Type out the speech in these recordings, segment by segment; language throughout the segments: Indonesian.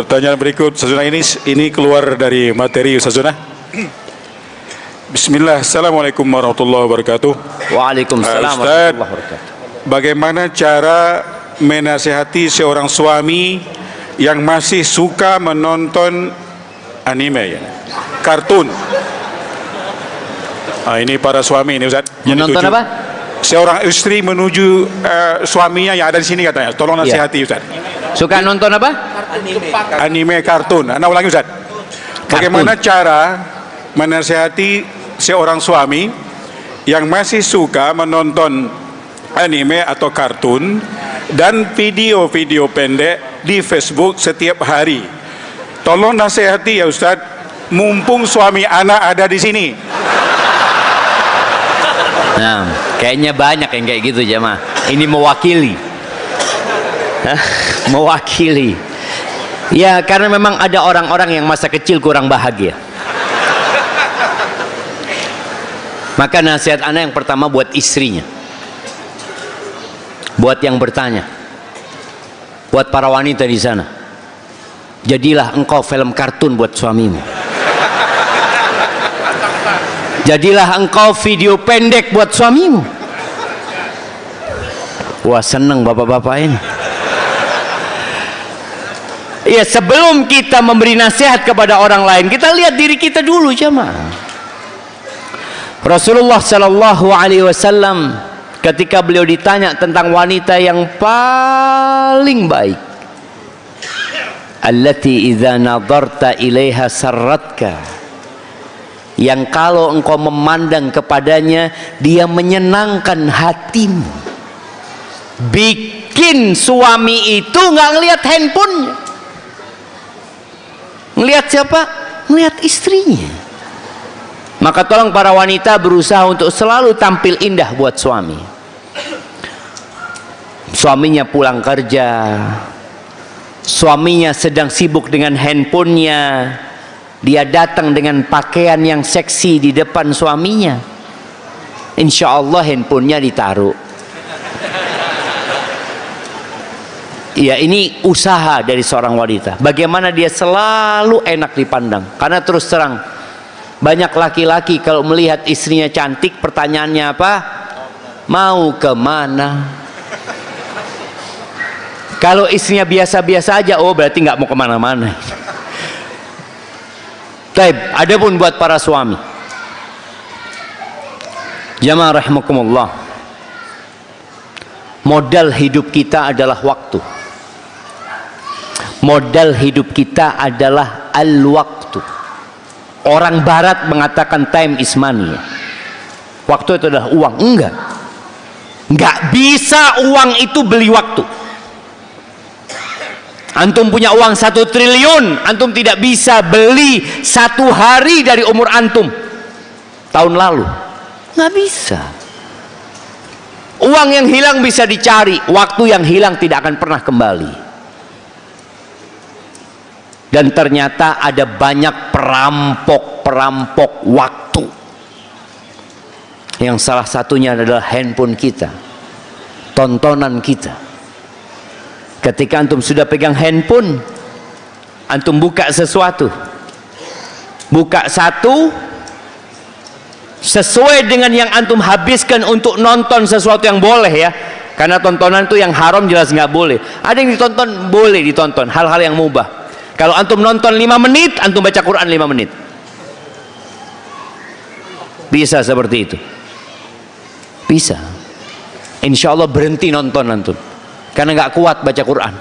Pertanyaan berikut, Ustazuna, ini keluar dari materi Ustazuna. Bismillah. Assalamualaikum warahmatullahi wabarakatuh. Waalaikumsalam warahmatullahi wabarakatuh. Bagaimana cara menasihati seorang suami yang masih suka menonton anime, ya, kartun? Ini para suami ini, Ustaz. Menonton apa? Seorang istri menuju suaminya yang ada di sini katanya. Tolong nasihati, Ustaz. Suka nonton apa? Anime kartun. Anda ulangi, Ustaz. Bagaimana cara menasihati seorang suami yang masih suka menonton anime atau kartun dan video-video pendek di Facebook setiap hari? Tolong nasihati ya Ustaz, mumpung suami anak ada di sini. Nah, kayaknya banyak yang kayak gitu jemaah. Ini mewakili. Mewakili. Ya, karena memang ada orang-orang yang masa kecil kurang bahagia. Maka nasihat Anda yang pertama buat istrinya, buat yang bertanya, buat para wanita di sana, jadilah engkau film kartun buat suamimu. Jadilah engkau video pendek buat suamimu. Wah, seneng bapak-bapak ini. Ya, sebelum kita memberi nasihat kepada orang lain, kita lihat diri kita dulu jemaah. Rasulullah sallallahu alaihi wasallam ketika beliau ditanya tentang wanita yang paling baik, allati idza nadarta ilaiha sarratka, yang kalau engkau memandang kepadanya dia menyenangkan hatimu. Bikin suami itu nggak ngelihat handphonenya. Ngelihat siapa? Ngelihat istrinya. Maka tolong para wanita berusaha untuk selalu tampil indah buat suami. Suaminya pulang kerja, suaminya sedang sibuk dengan handphonenya, dia datang dengan pakaian yang seksi di depan suaminya, insya Allah handphonenya ditaruh. Ya, ini usaha dari seorang wanita. Bagaimana dia selalu enak dipandang. Karena terus terang, banyak laki-laki kalau melihat istrinya cantik, pertanyaannya apa? Mau kemana? Kalau istrinya biasa-biasa aja, oh berarti nggak mau kemana-mana. Taib, adapun buat para suami, jamaah rahimakumullah, modal hidup kita adalah waktu. Modal hidup kita adalah al-waktu. Orang barat mengatakan time is money. Waktu itu adalah uang. Enggak bisa uang itu beli waktu. Antum punya uang 1 triliun, antum tidak bisa beli 1 hari dari umur antum tahun lalu. Nggak bisa. Uang yang hilang bisa dicari, waktu yang hilang tidak akan pernah kembali. Dan ternyata ada banyak perampok waktu, yang salah satunya adalah handphone kita, tontonan kita. Ketika antum sudah pegang handphone, antum buka sesuatu, buka satu sesuai dengan yang antum habiskan untuk nonton sesuatu yang boleh, ya, karena tontonan itu yang haram jelas nggak boleh. Ada yang ditonton boleh ditonton, hal-hal yang mubah. Kalau antum nonton 5 menit, antum baca Quran 5 menit. Bisa seperti itu. Bisa. Insya Allah berhenti nonton antum, karena nggak kuat baca Quran.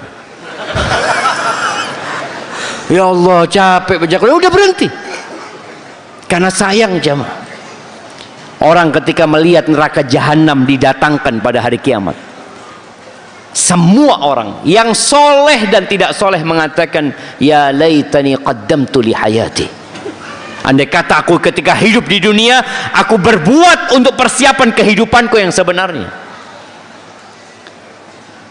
Ya Allah, capek baca Quran, udah berhenti. Karena sayang jamaah. Orang ketika melihat neraka jahanam didatangkan pada hari kiamat, semua orang yang soleh dan tidak soleh mengatakan, ya laitani qaddamtu li hayati. Andai kata aku ketika hidup di dunia, aku berbuat untuk persiapan kehidupanku yang sebenarnya.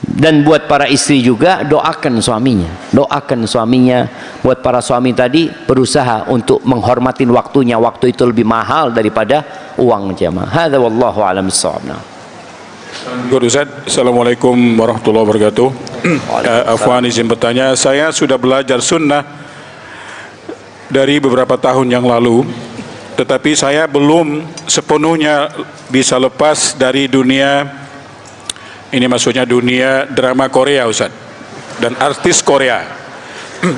Dan buat para istri juga, doakan suaminya, doakan suaminya. Buat para suami tadi, berusaha untuk menghormatin waktunya. Waktu itu lebih mahal daripada uang jamaah. Hadza wallahu a'lam bissawab. Good Ustaz. Assalamualaikum warahmatullahi wabarakatuh. Afwan izin bertanya, saya sudah belajar sunnah dari beberapa tahun yang lalu, tetapi saya belum sepenuhnya bisa lepas dari dunia, ini maksudnya dunia drama Korea Ustaz, dan artis Korea.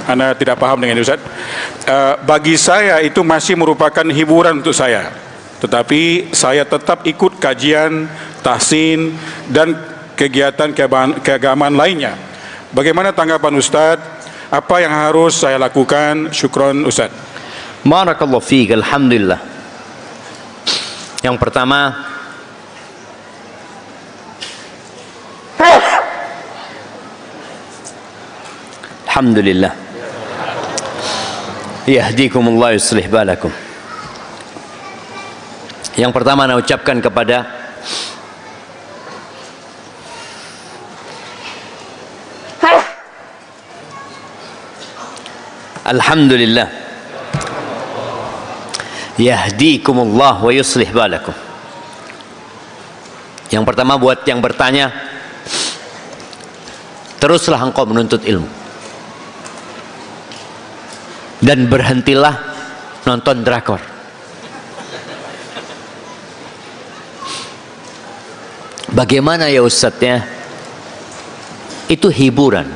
Anda tidak paham dengan ini Ustaz. Bagi saya itu masih merupakan hiburan untuk saya, tetapi saya tetap ikut kajian, tahsin, dan kegiatan keagamaan lainnya. Bagaimana tanggapan Ustaz? Apa yang harus saya lakukan? Syukron Ustaz. Barakallahu fiik. Alhamdulillah. Yang pertama, alhamdulillah. Yahdikumullah yuslih balakum. Yang pertama saya ucapkan kepada alhamdulillah. Yahdikumullah wa yuslih balakum. Yang pertama buat yang bertanya, teruslah engkau menuntut ilmu dan berhentilah nonton drakor. Bagaimana ya Ustadznya? Itu hiburan.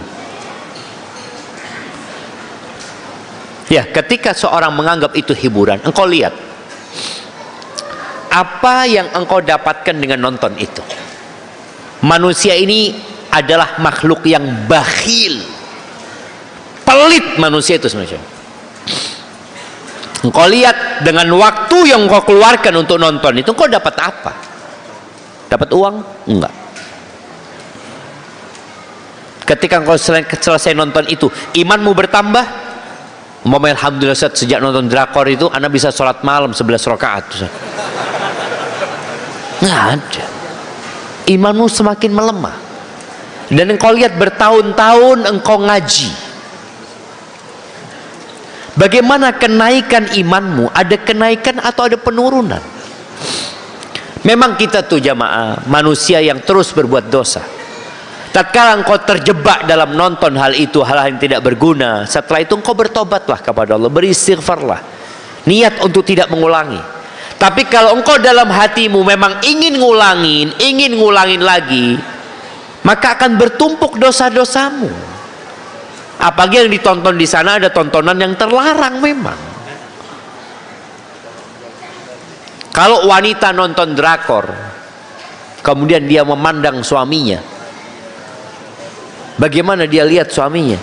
Ya, ketika seorang menganggap itu hiburan, engkau lihat apa yang engkau dapatkan dengan nonton itu. Manusia ini adalah makhluk yang bakhil, pelit manusia itu sebenarnya. Engkau lihat dengan waktu yang engkau keluarkan untuk nonton itu, engkau dapat apa? Dapat uang? Enggak. Ketika engkau selesai nonton itu, imanmu bertambah. Alhamdulillah Ustaz, sejak nonton drakor itu Anda bisa sholat malam 11 rakaat Ustaz. Nggak ada. Imanmu semakin melemah. Dan engkau lihat bertahun-tahun engkau ngaji. Bagaimana kenaikan imanmu? Ada kenaikan atau ada penurunan? Memang kita tuh jamaah manusia yang terus berbuat dosa. Tatkala engkau terjebak dalam nonton hal itu, hal yang tidak berguna, setelah itu engkau bertobatlah kepada Allah, beristighfarlah, niat untuk tidak mengulangi. Tapi kalau engkau dalam hatimu memang ingin ngulangin lagi, maka akan bertumpuk dosa-dosamu. Apalagi yang ditonton di sana ada tontonan yang terlarang memang. Kalau wanita nonton drakor, kemudian dia memandang suaminya, bagaimana dia lihat suaminya?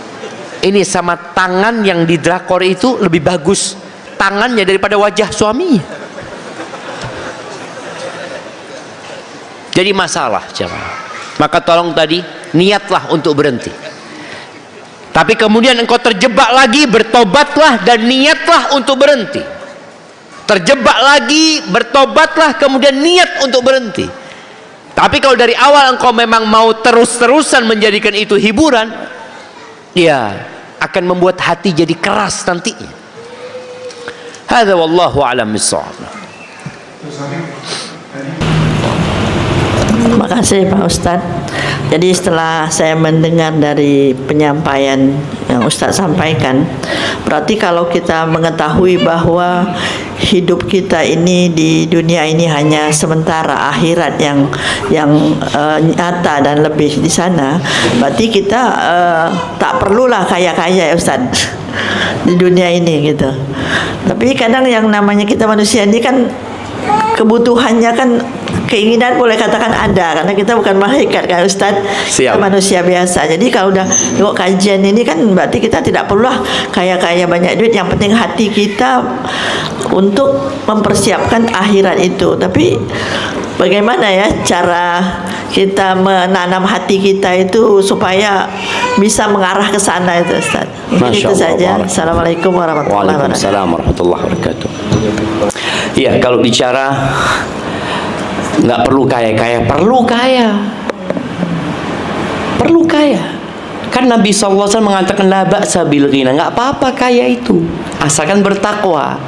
Ini sama tangan yang di drakor itu lebih bagus tangannya daripada wajah suaminya. Jadi masalah jemaah. Maka tolong tadi niatlah untuk berhenti. Tapi kemudian engkau terjebak lagi, bertobatlah dan niatlah untuk berhenti. Terjebak lagi, bertobatlah kemudian niat untuk berhenti. Tapi kalau dari awal engkau memang mau terus-terusan menjadikan itu hiburan, ya akan membuat hati jadi keras nantinya. Hadza wallahu a'lam bissawab. Terima kasih Pak Ustadz. Jadi setelah saya mendengar dari penyampaian yang Ustadz sampaikan, berarti kalau kita mengetahui bahwa hidup kita ini di dunia ini hanya sementara, akhirat yang nyata dan lebih di sana, berarti kita tak perlulah kaya-kaya ya Ustadz di dunia ini gitu. Tapi kadang yang namanya kita manusia ini kan kebutuhannya kan, keinginan boleh katakan ada, karena kita bukan malaikat kan Ustaz, kita manusia biasa. Jadi kalau udah tengok kajian ini kan berarti kita tidak perlulah kaya-kaya banyak duit, yang penting hati kita untuk mempersiapkan akhirat itu. Tapi bagaimana ya cara kita menanam hati kita itu supaya bisa mengarah ke sana itu Ustaz. Itu saja. Assalamualaikum warahmatullahi wabarakatuh. Waalaikumsalam warahmatullahi wabarakatuh. Ya, kalau bicara nggak perlu kaya-kaya, perlu kaya. Kan Nabi SAW mengatakan la ba'sa bil ghina, nggak apa-apa kaya itu asalkan bertakwa.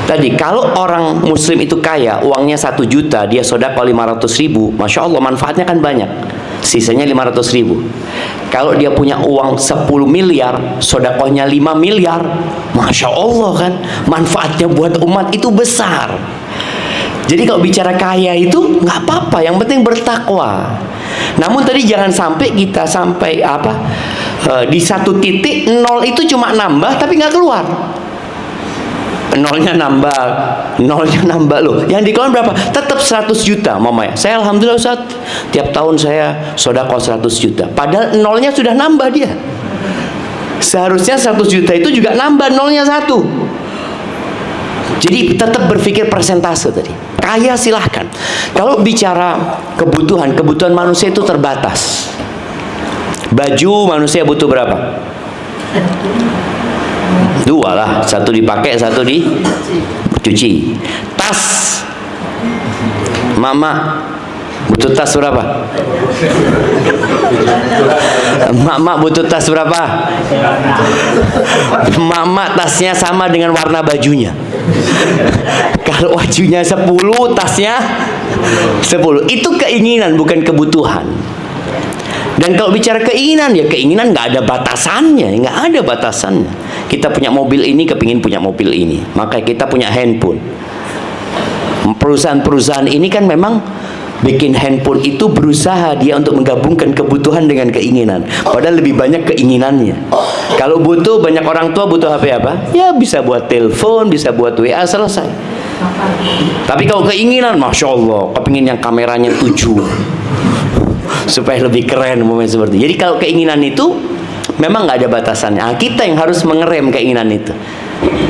Tadi kalau orang muslim itu kaya, uangnya 1 juta, dia sedekah 500.000, Masya Allah manfaatnya kan banyak, sisanya 500.000. Kalau dia punya uang 10 miliar, sedekahnya 5 miliar, Masya Allah kan, manfaatnya buat umat itu besar. Jadi kalau bicara kaya itu nggak apa-apa, yang penting bertakwa. Namun tadi jangan sampai kita sampai di satu titik nol itu cuma nambah tapi nggak keluar. Nolnya nambah loh. Yang dikeluarkan berapa? Tetap 100 juta mamanya. Saya alhamdulillah Ustaz, tiap tahun saya sedekah 100 juta. Padahal nolnya sudah nambah dia. Seharusnya 100 juta itu juga nambah nolnya 1. Jadi tetap berpikir persentase tadi. Kaya silahkan. Kalau bicara kebutuhan manusia itu terbatas. Baju manusia butuh berapa? 2 lah, 1 dipakai, 1 dicuci. Tas, mama butuh tas berapa? Mama butuh tas berapa? Mama tasnya sama dengan warna bajunya. Kalau bajunya 10, tasnya 10. Itu keinginan, bukan kebutuhan. Dan kalau bicara keinginan, ya keinginan nggak ada batasannya, nggak ada batasannya. Kita punya mobil ini, kepingin punya mobil ini, maka kita punya handphone. Perusahaan-perusahaan ini kan memang bikin handphone itu berusaha dia untuk menggabungkan kebutuhan dengan keinginan. Padahal lebih banyak keinginannya. Kalau butuh, banyak orang tua butuh HP apa? Ya bisa buat telepon, bisa buat WA, selesai. Tapi kalau keinginan, Masya Allah, kepingin yang kameranya 7 supaya lebih keren momen seperti itu. Jadi kalau keinginan itu memang nggak ada batasannya. Kita yang harus mengerem keinginan itu.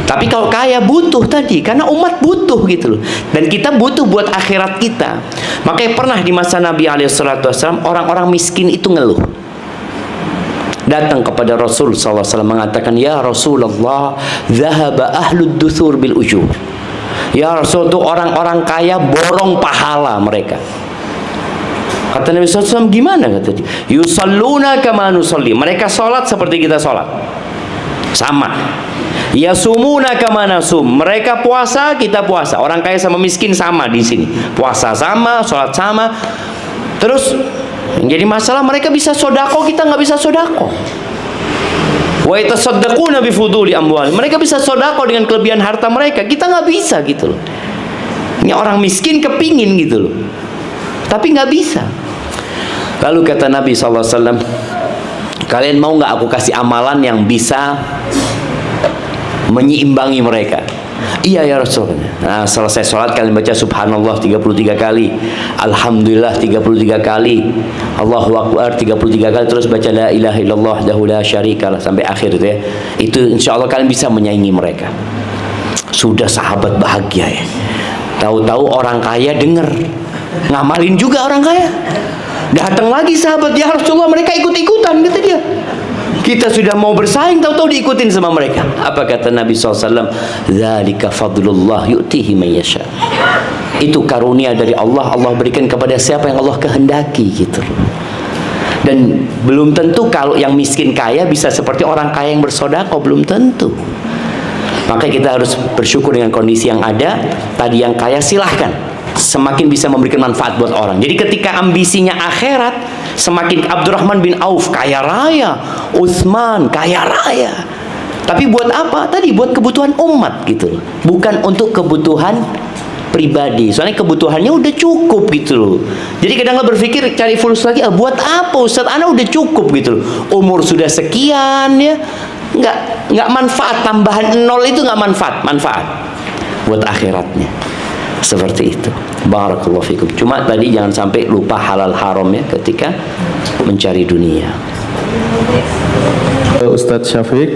Tapi kalau kaya butuh tadi, karena umat butuh gitu loh. Dan kita butuh buat akhirat kita. Makanya pernah di masa Nabi SAW orang-orang miskin itu ngeluh. Datang kepada Rasul SAW mengatakan, ya Rasulullah, zahaba ahlud duthur bil ujur. Ya Rasul, itu orang-orang kaya borong pahala mereka. Kata Nabi SAW, gimana kata dia? Yusalluna kama nusalli. Mereka sholat seperti kita sholat, sama. Yasumuna kama nasum. Mereka puasa, kita puasa. Orang kaya sama miskin sama di sini. Puasa sama, sholat sama. Terus yang jadi masalah mereka bisa sodako, kita nggak bisa sodako. Wa yatasaddaquna bi fuduli amwal. Mereka bisa sodako dengan kelebihan harta mereka, kita nggak bisa gitu loh. Ini orang miskin kepingin gitu loh, tapi nggak bisa. Lalu kata Nabi SAW, kalian mau nggak aku kasih amalan yang bisa menyeimbangi mereka? Iya ya Rasul. Nah, selesai sholat kalian baca subhanallah 33 kali, alhamdulillah 33 kali, Allahu Akbar 33 kali, terus baca la ilaha illallah wahdahu la syarikalah sampai akhir itu ya. Itu insya Allah kalian bisa menyaingi mereka. Sudah sahabat bahagia ya. Tahu-tahu orang kaya dengar, ngamalin juga orang kaya. Datang lagi sahabat, ya Rasulullah, mereka ikut-ikutan, kata dia. Kita sudah mau bersaing, tahu-tahu diikutin sama mereka. Apa kata Nabi SAW? Dzalika fadlullah yu'tihi man yasha. Itu karunia dari Allah, Allah berikan kepada siapa yang Allah kehendaki gitu. Dan belum tentu kalau yang miskin kaya bisa seperti orang kaya yang bersedekah, belum tentu. Maka kita harus bersyukur dengan kondisi yang ada. Tadi yang kaya silahkan, semakin bisa memberikan manfaat buat orang. Jadi ketika ambisinya akhirat, semakin Abdurrahman bin Auf kaya raya, Utsman kaya raya. Tapi buat apa? Tadi buat kebutuhan umat gitu loh. Bukan untuk kebutuhan pribadi. Soalnya kebutuhannya udah cukup gitu loh. Jadi kadang nggak berpikir cari fulus lagi, buat apa Ustaz? Ana udah cukup gitu loh. Umur sudah sekian ya. Nggak manfaat, tambahan 0 itu nggak manfaat buat akhiratnya. Seperti itu. Barakallahu fikum. Cuma tadi jangan sampai lupa halal haram ya ketika mencari dunia. Ustadz Syafiq,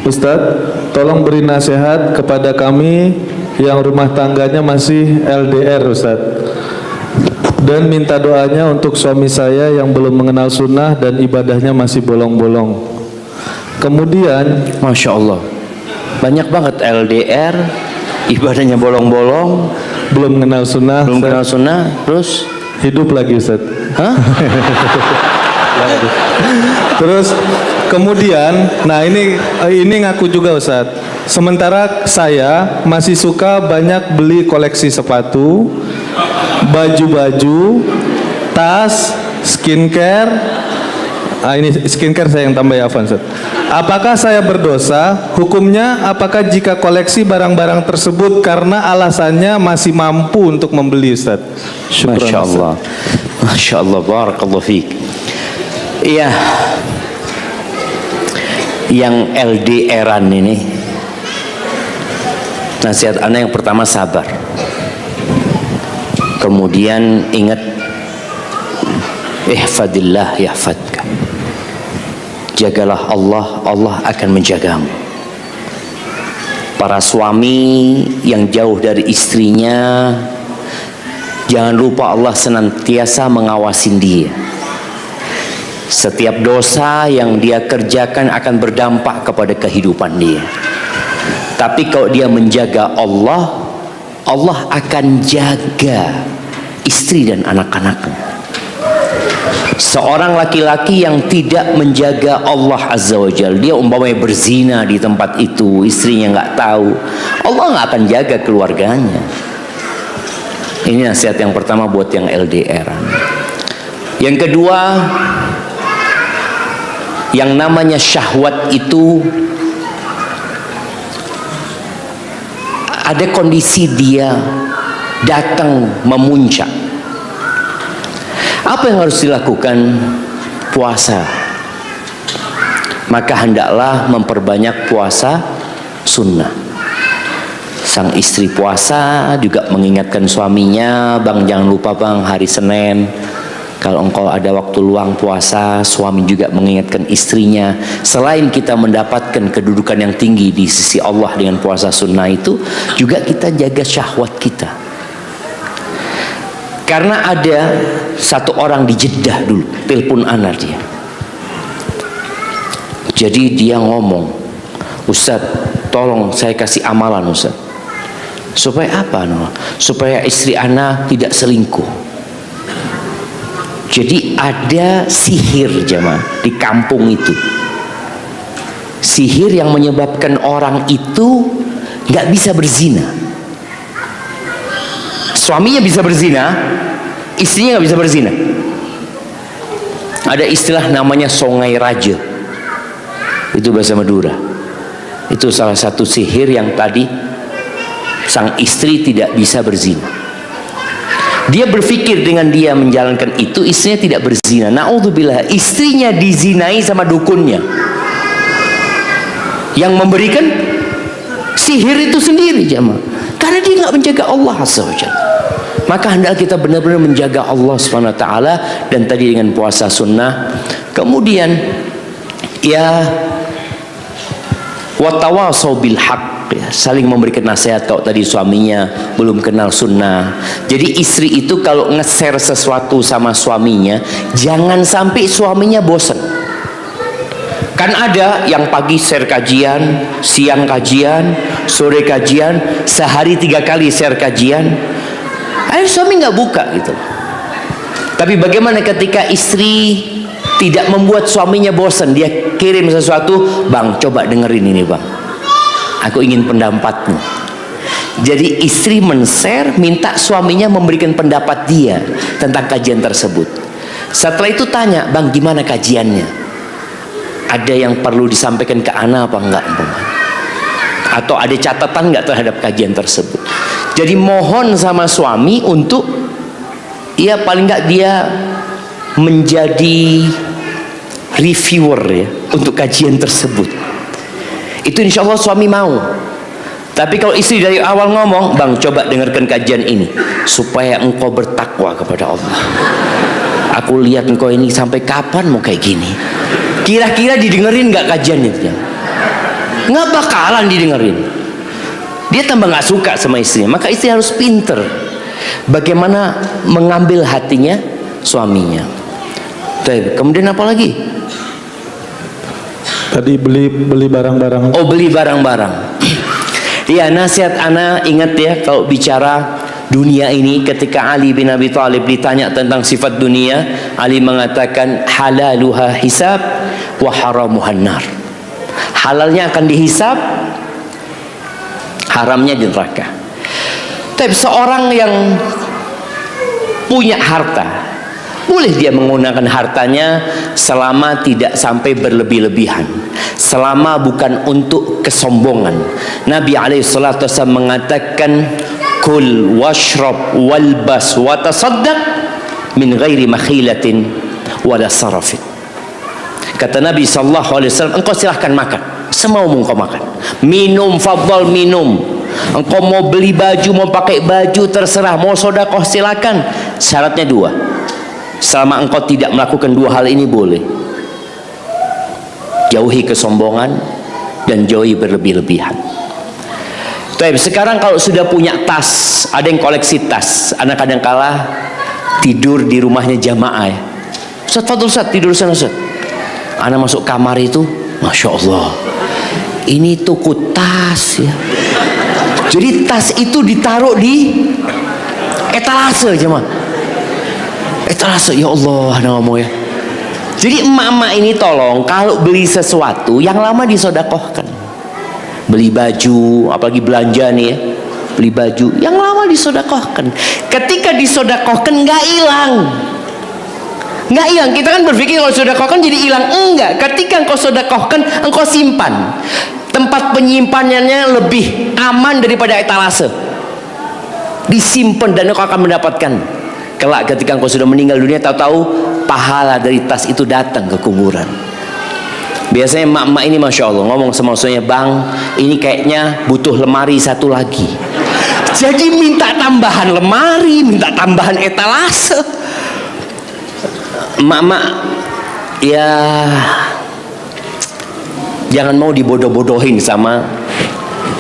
Ustadz tolong beri nasihat kepada kami yang rumah tangganya masih LDR Ustadz, dan minta doanya untuk suami saya yang belum mengenal sunnah dan ibadahnya masih bolong-bolong. Kemudian, Masya Allah, banyak banget LDR, ibadahnya bolong-bolong, belum mengenal sunnah, terus hidup lagi Ustaz. Hah? Terus kemudian, nah ini ngaku juga Ustaz. Sementara saya masih suka banyak beli koleksi sepatu, baju-baju, tas, skincare. Ini skincare saya yang tambah ya, Afan. Apakah saya berdosa? Hukumnya apakah jika koleksi barang-barang tersebut karena alasannya masih mampu untuk membeli, Ustaz? Masya Allah, Masya Allah, barakallahu fiik. Iya, yang LDR-an ini, nasihat ana yang pertama sabar, kemudian ingat ihfadillah yahfadka, jagalah Allah, Allah akan menjagamu. Para suami yang jauh dari istrinya, jangan lupa Allah senantiasa mengawasin dia. Setiap dosa yang dia kerjakan akan berdampak kepada kehidupan dia. Tapi kalau dia menjaga Allah, Allah akan jaga istri dan anak-anaknya. Seorang laki-laki yang tidak menjaga Allah Azza wa Jalla, dia umpamanya berzina di tempat itu, istrinya nggak tahu, Allah nggak akan jaga keluarganya. Ini nasihat yang pertama buat yang LDR. Yang kedua, yang namanya syahwat itu ada kondisi dia datang memuncak. Apa yang harus dilakukan? Puasa. Maka hendaklah memperbanyak puasa sunnah. Sang istri puasa juga mengingatkan suaminya, bang jangan lupa bang hari Senin kalau engkau ada waktu luang puasa. Suami juga mengingatkan istrinya. Selain kita mendapatkan kedudukan yang tinggi di sisi Allah dengan puasa sunnah itu, juga kita jaga syahwat kita. Karena ada satu orang di Jeddah dulu, telepon ana dia. Jadi dia ngomong, Ustaz, tolong saya kasih amalan Ustaz. Supaya apa? Supaya istri ana tidak selingkuh. Jadi ada sihir jemaah di kampung itu. Sihir yang menyebabkan orang itu nggak bisa berzina. Suaminya bisa berzina, istrinya nggak bisa berzina. Ada istilah namanya songai raja. Itu bahasa Madura. Itu salah satu sihir yang tadi sang istri tidak bisa berzina. Dia berpikir dengan dia menjalankan itu, istrinya tidak berzina. Na'udzubillah, istrinya dizinai sama dukunnya yang memberikan sihir itu sendiri jemaah. Karena dia nggak menjaga Allah Azza wa Jalla. Maka hendaklah kita benar-benar menjaga Allah Subhanahu wa taala, dan tadi dengan puasa sunnah. Kemudian ya watawasau bil haq, ya, saling memberikan nasihat kalau tadi suaminya belum kenal sunnah. Jadi istri itu kalau nge-share sesuatu sama suaminya, jangan sampai suaminya bosan. Kan ada yang pagi share kajian, siang kajian, sore kajian, sehari 3 kali share kajian. Akhirnya suami nggak buka gitu. Tapi bagaimana ketika istri tidak membuat suaminya bosan, dia kirim sesuatu, bang coba dengerin ini bang, aku ingin pendapatmu. Jadi istri men-share, minta suaminya memberikan pendapat dia tentang kajian tersebut. Setelah itu tanya, bang gimana kajiannya? Ada yang perlu disampaikan ke ana apa enggak? Atau ada catatan enggak terhadap kajian tersebut? Jadi mohon sama suami untuk, ya paling enggak dia menjadi reviewer ya untuk kajian tersebut. Itu insya Allah suami mau. Tapi kalau istri dari awal ngomong, bang coba dengarkan kajian ini supaya engkau bertakwa kepada Allah. Aku lihat engkau ini sampai kapan mau kayak gini. Kira-kira didengerin nggak kajian itu? Nggak bakalan didengerin. Dia tambah nggak suka sama istrinya. Maka istri harus pinter bagaimana mengambil hatinya suaminya. Kemudian apa lagi? Tadi beli barang-barang. Oh, beli barang-barang. Ya, nasihat ana ingat ya, kalau bicara dunia ini, ketika Ali bin Abi Thalib ditanya tentang sifat dunia, Ali mengatakan halaluha hisab wa haramuhan nar. Halalnya akan dihisab, haramnya di neraka. Tapi seorang yang punya harta, boleh dia menggunakan hartanya selama tidak sampai berlebih-lebihan, selama bukan untuk kesombongan. Nabi SAW mengatakan, kul washrab walbas watasaddaq min ghairi makhilatin wala sarafin. Kata Nabi SAW, engkau silahkan makan semaumu, engkau makan, minum, fadhal minum. Engkau mau beli baju, mau pakai baju, terserah, mau sedekah silakan. Syaratnya 2. Selama engkau tidak melakukan 2 hal ini boleh. Jauhi kesombongan dan jauhi berlebih-lebihan. Tapi sekarang kalau sudah punya tas, ada yang koleksi tas, anak kadang kala tidur di rumahnya jamaah ya. Ustaz, fadhil Ustaz, tidur sana Ustaz. Anak masuk kamar itu, Masya Allah, ini toko tas ya. Jadi tas itu ditaruh di etalase jemaah. Etalase, ya Allah, anak ngomong ya. Jadi emak-emak ini tolong kalau beli sesuatu yang lama disodakohkan. Beli baju, apalagi belanja nih ya, beli baju yang lama disodakohkan. Ketika disodakohkan nggak hilang, nggak hilang. Kita kan berpikir kalau sodakohkan jadi hilang. Enggak. Ketika engkau sodakohkan, engkau simpan. Tempat penyimpanannya lebih aman daripada etalase. Disimpan dan engkau akan mendapatkan. Kelak ketika engkau sudah meninggal dunia, tahu-tahu pahala dari tas itu datang ke kuburan. Biasanya emak-emak ini Masya Allah ngomong sama suaminya, bang, ini kayaknya butuh lemari satu lagi. Jadi minta tambahan lemari, minta tambahan etalase. Emak-emak ya jangan mau dibodoh-bodohin sama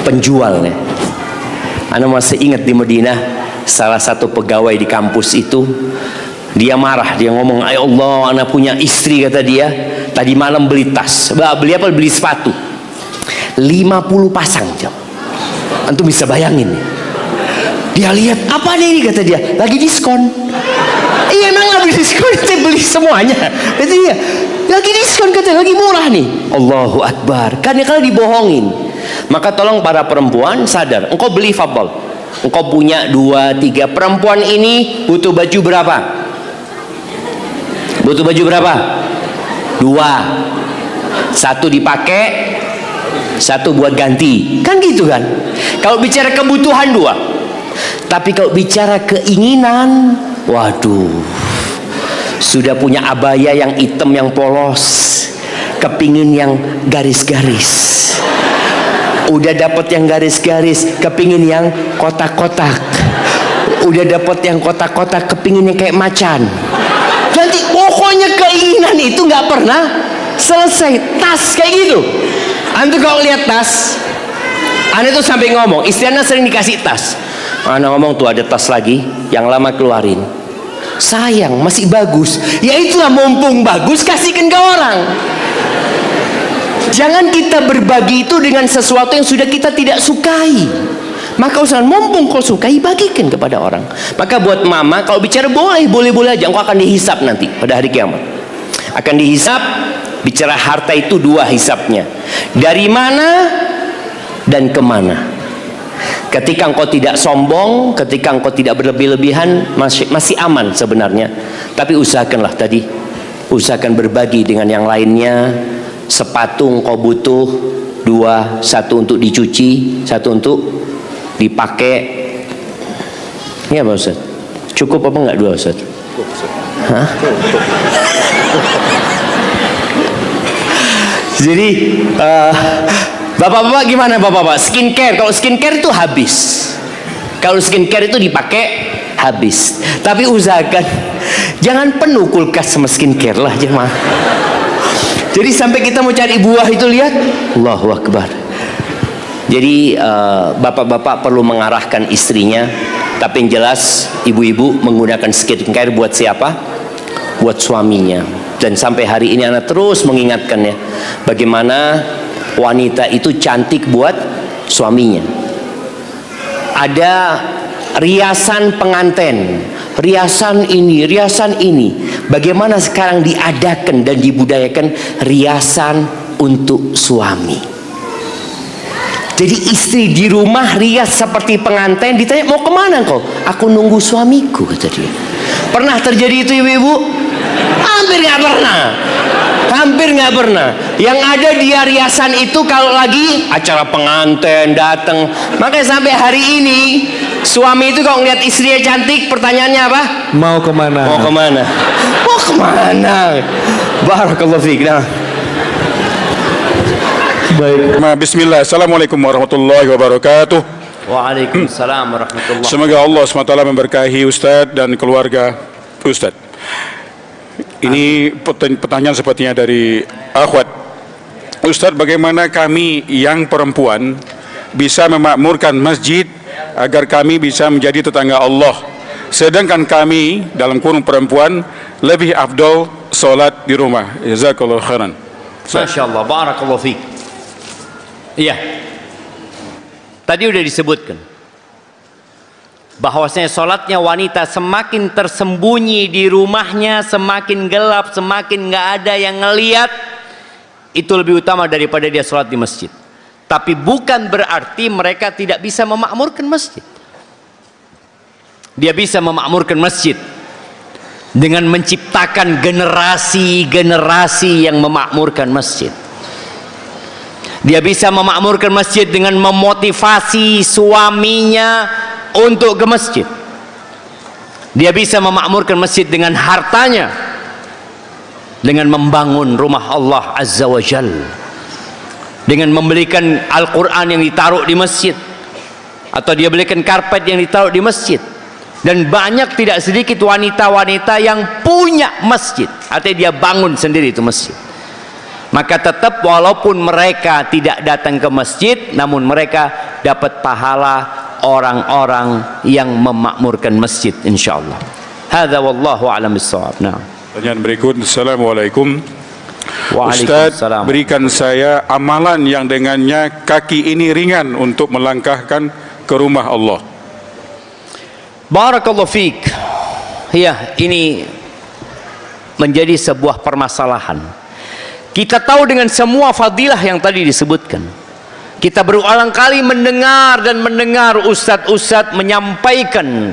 penjualnya. Ana masih ingat di Madinah, salah satu pegawai di kampus itu, dia marah, dia ngomong, ya Allah, ana punya istri, kata dia, tadi malam beli tas. Beli apa? Beli sepatu 50 pasang jam. Antum bisa bayangin. Dia lihat, apa nih, kata dia, lagi diskon. Iya, emang lagi diskon, kita beli semuanya. Kata dia, lagi diskon, kata, lagi murah nih. Allahu Akbar. Karena kalau dibohongin. Maka tolong para perempuan sadar, engkau beli fadhal, engkau punya 2, 3. Perempuan ini butuh baju berapa? Butuh baju berapa? 2. 1 dipakai, 1 buat ganti. Kan gitu kan? Kalau bicara kebutuhan 2. Tapi kalau bicara keinginan, waduh, sudah punya abaya yang hitam yang polos, kepingin yang garis-garis. Udah dapat yang garis-garis, kepingin yang kotak-kotak. Udah dapat yang kotak-kotak, kepingin yang kayak macan. Nanti pokoknya keinginan itu nggak pernah selesai. Tas kayak gitu. Antum kalau lihat tas, Anda tuh sampai ngomong, istri Anda sering dikasih tas. Anda ngomong tuh ada tas lagi, yang lama keluarin. Sayang, masih bagus. Ya itulah, mumpung bagus kasihkan ke orang. Jangan kita berbagi itu dengan sesuatu yang sudah kita tidak sukai. Maka usahakan mumpung kau sukai, bagikan kepada orang. Maka buat mama, kalau bicara boleh aja. Engkau akan dihisap nanti pada hari kiamat. Akan dihisap. Bicara harta itu 2 hisapnya. Dari mana dan kemana. Ketika engkau tidak sombong, ketika engkau tidak berlebih-lebihan, masih aman sebenarnya. Tapi usahakanlah tadi, usahakan berbagi dengan yang lainnya. Sepatu engkau butuh 2, 1 untuk dicuci, 1 untuk dipakai. Ya Pak Ustaz, cukup apa enggak 2 Ustaz? Hah? Jadi bapak-bapak gimana bapak-bapak? Skincare, kalau skincare itu habis. Kalau skincare itu dipakai habis. Tapi usahakan jangan penuh kulkas sama skincare lah jemaah. Jadi sampai kita mau cari buah itu, lihat, Allahu Akbar. Jadi bapak-bapak perlu mengarahkan istrinya. Tapi yang jelas ibu-ibu menggunakan skincare buat siapa? Buat suaminya. Dan sampai hari ini anak terus mengingatkannya, bagaimana wanita itu cantik buat suaminya. Ada riasan pengantin, riasan ini. Bagaimana sekarang diadakan dan dibudayakan riasan untuk suami. Jadi istri di rumah rias seperti pengantin, ditanya mau kemana kau? Aku nunggu suamiku, kata dia. Pernah terjadi itu ibu-ibu? Hampir nggak pernah. Hampir nggak pernah. Yang ada dia riasan itu kalau lagi acara pengantin datang. Makanya sampai hari ini suami itu kalau ngeliat istrinya cantik, pertanyaannya apa? Mau kemana? Mau kemana? Mau kemana? Barakallahu fiik. Nah. Baik. Bismillah. Assalamualaikum warahmatullahi wabarakatuh. Waalaikumsalam warahmatullahi wabarakatuh. Semoga Allah SWT memberkahi Ustadz dan keluarga Ustadz. Ini pertanyaan sepertinya dari akhwat. Ustadz, bagaimana kami yang perempuan bisa memakmurkan masjid agar kami bisa menjadi tetangga Allah, sedangkan kami dalam kurung perempuan lebih afdol solat di rumah? Jazakallahu khairan. Masya Allah, barakallahu fiik. Iya, tadi udah disebutkan bahwasanya sholatnya wanita semakin tersembunyi di rumahnya, semakin gelap, semakin nggak ada yang ngeliat, itu lebih utama daripada dia sholat di masjid. Tapi bukan berarti mereka tidak bisa memakmurkan masjid. Dia bisa memakmurkan masjid dengan menciptakan generasi-generasi yang memakmurkan masjid. Dia bisa memakmurkan masjid dengan memotivasi suaminya untuk ke masjid. Dia bisa memakmurkan masjid dengan hartanya, dengan membangun rumah Allah Azza wa Jal, dengan membelikan Al-Quran yang ditaruh di masjid, atau dia belikan karpet yang ditaruh di masjid. Dan banyak tidak sedikit wanita-wanita yang punya masjid, artinya dia bangun sendiri itu masjid. Maka tetap walaupun mereka tidak datang ke masjid, namun mereka dapat pahala orang-orang yang memakmurkan masjid, insyaallah. Hadza wallahu a'lam bissawab. Nah. Pertanyaan berikut. Assalamualaikum. Ustaz, Waalaikumsalam. berikan saya amalan yang dengannya kaki ini ringan untuk melangkahkan ke rumah Allah. Barakallahu fiik. Ya, ini menjadi sebuah permasalahan. Kita tahu dengan semua fadilah yang tadi disebutkan. Kita berulang kali mendengar dan mendengar ustadz-ustadz menyampaikan.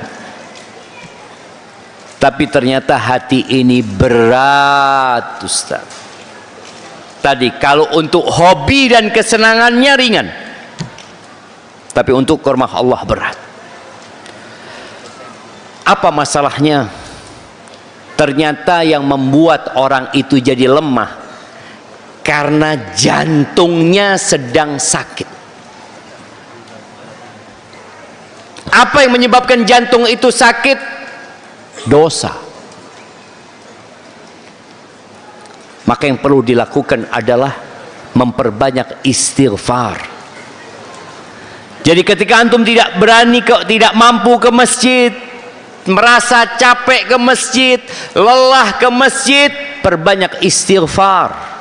Tapi ternyata hati ini berat, Ustadz. Tadi kalau untuk hobi dan kesenangannya ringan, tapi untuk ke rumah Allah berat. Apa masalahnya? Ternyata yang membuat orang itu jadi lemah karena jantungnya sedang sakit. Apa yang menyebabkan jantung itu sakit? Dosa. Maka yang perlu dilakukan adalah memperbanyak istighfar. Jadi ketika antum tidak berani, tidak mampu ke masjid, merasa capek ke masjid, lelah ke masjid, perbanyak istighfar.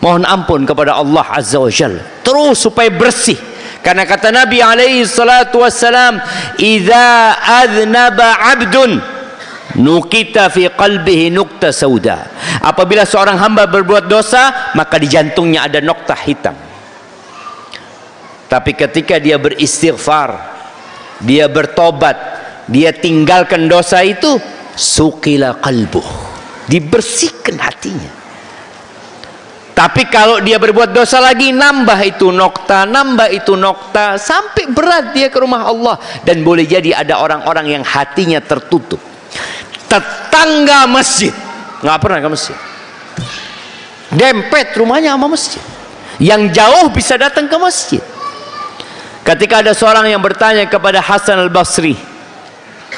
Mohon ampun kepada Allah Azza wa Jalla terus supaya bersih. Karena kata Nabi alaihi salatu wassalam, "Idza adznaba 'abdun nukita fi qalbihi nukta sauda." Apabila seorang hamba berbuat dosa, maka di jantungnya ada noktah hitam. Tapi ketika dia beristighfar, dia bertobat, dia tinggalkan dosa itu, suqila qalbuh, dibersihkan hatinya. Tapi kalau dia berbuat dosa lagi, nambah itu nokta, sampai berat dia ke rumah Allah. Dan boleh jadi ada orang-orang yang hatinya tertutup. Tetangga masjid, nggak pernah ke masjid. Dempet rumahnya sama masjid. Yang jauh bisa datang ke masjid. Ketika ada seorang yang bertanya kepada Hasan al-Basri,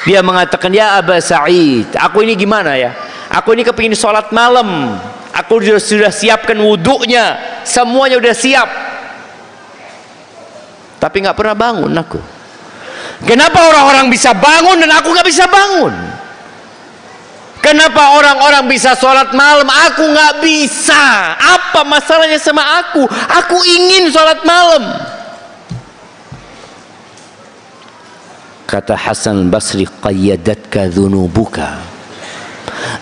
dia mengatakan, "Ya Aba Sa'id, aku ini gimana ya? Aku ini kepingin sholat malam. Aku sudah siapkan wudhunya, semuanya sudah siap. Tapi nggak pernah bangun aku. Kenapa orang-orang bisa bangun dan aku nggak bisa bangun? Kenapa orang-orang bisa sholat malam, aku nggak bisa? Apa masalahnya sama aku? Aku ingin sholat malam." Kata Hasan Basri, "Qayyadatka dhunubuka."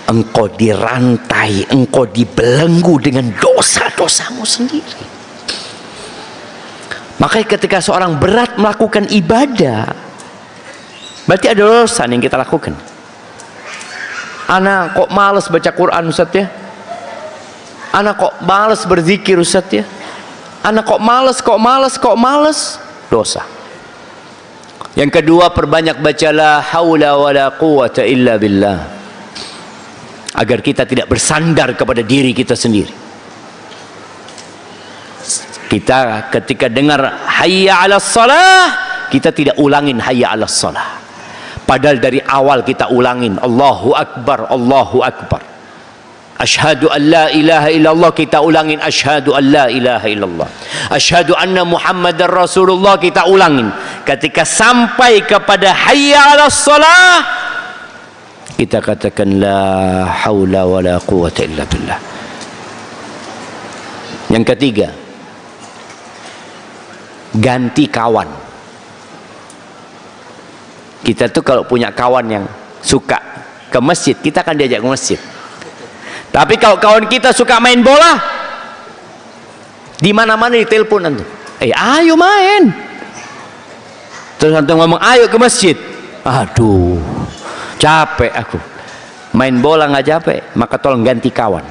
Engkau dirantai, engkau dibelenggu dengan dosa-dosamu sendiri. Makanya ketika seorang berat melakukan ibadah, berarti ada dosa yang kita lakukan. Anak kok malas baca Quran Ustaz ya? Anak kok malas berzikir Ustaz ya? Anak kok malas? Dosa. Yang kedua, perbanyak baca la haula wala quwata illa billah, agar kita tidak bersandar kepada diri kita sendiri. Kita ketika dengar hayya 'alas shalah, kita tidak ulangin hayya 'alas shalah. Padahal dari awal kita ulangin Allahu akbar, Allahu akbar. Asyhadu an la ilaha illallah, kita ulangin asyhadu an la ilaha illallah. Asyhadu anna Muhammadar Rasulullah, kita ulangin. Ketika sampai kepada hayya 'alas shalah, kita katakan la haula wala quwata illa billah. Yang ketiga, ganti kawan. Kita tuh kalau punya kawan yang suka ke masjid, kita akan diajak ke masjid. Tapi kalau kawan kita suka main bola, di mana-mana ditelepon antum. Ayo main. Terus antum ngomong ayo ke masjid. Aduh, capek aku. Main bola nggak capek, maka tolong ganti kawan.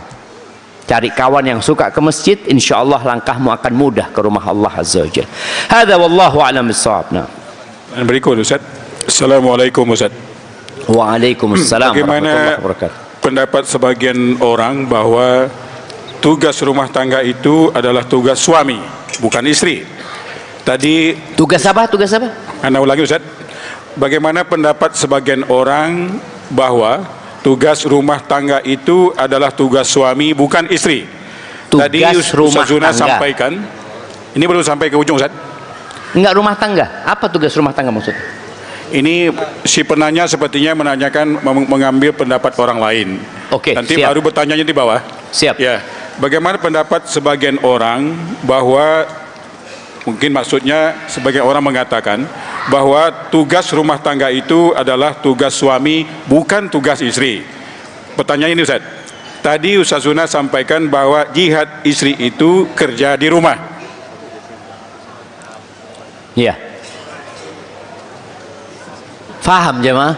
Cari kawan yang suka ke masjid, insya Allah langkahmu akan mudah ke rumah Allah Azza wa Jalla. Hadza wallahu a'lam bissawab. Dan berikut Ustaz. Assalamualaikum Ustaz. Waalaikumsalam Bagaimana warahmatullahi wabarakatuh. pendapat sebagian orang bahwa tugas rumah tangga itu adalah tugas suami, bukan istri? Tadi Tugas apa? Tugas apa? Anda ulangi Ustaz. Bagaimana pendapat sebagian orang bahwa tugas rumah tangga itu adalah tugas suami, bukan istri? Tugas Tadi rumah Ustaz Zuna tangga. sampaikan. Ini belum sampai ke ujung Ustaz. Enggak rumah tangga. Apa tugas rumah tangga maksudnya? Ini si penanya sepertinya menanyakan mengambil pendapat orang lain. Oke, Nanti siap. baru bertanyanya di bawah. Siap. Ya. Bagaimana pendapat sebagian orang bahwa mungkin maksudnya sebagian orang mengatakan bahwa tugas rumah tangga itu adalah tugas suami, bukan tugas istri. Pertanyaan ini Ustaz. Tadi Ustaz Zuna sampaikan bahwa jihad istri itu kerja di rumah. Iya. Faham jemaah?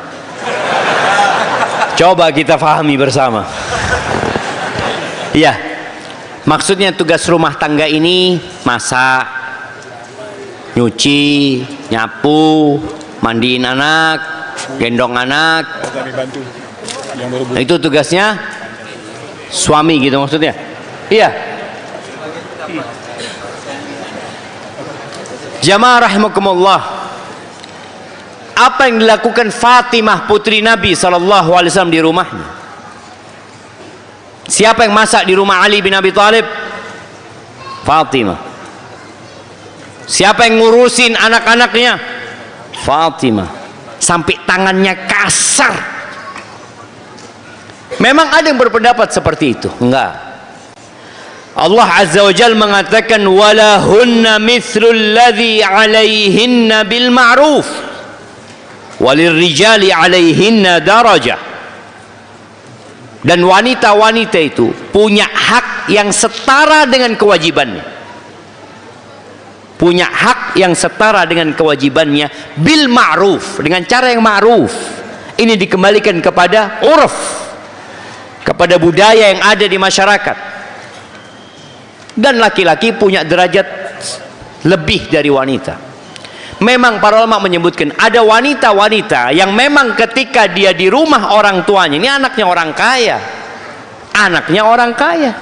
Coba kita fahami bersama. Iya. Maksudnya tugas rumah tangga ini masak, nyuci, nyapu, mandiin anak, gendong anak. Itu tugasnya suami gitu maksudnya. Iya. Jamaah rahimakumullah. Apa yang dilakukan Fatimah putri Nabi SAW di rumahnya? Siapa yang masak di rumah Ali bin Abi Thalib? Fatimah. Siapa yang ngurusin anak-anaknya? Fatimah. Sampai tangannya kasar. Memang ada yang berpendapat seperti itu? Enggak. Allah Azza wa Jalla mengatakan walahunna mithlul ladzi 'alaihinna bil ma'ruf walirrijali 'alaihinna darajah. Dan wanita-wanita itu punya hak yang setara dengan kewajibannya. Punya hak yang setara dengan kewajibannya bil ma'ruf, dengan cara yang ma'ruf. Ini dikembalikan kepada urf, kepada budaya yang ada di masyarakat. Dan laki-laki punya derajat lebih dari wanita. Memang para ulama menyebutkan ada wanita-wanita yang memang ketika dia di rumah orang tuanya, ini anaknya orang kaya,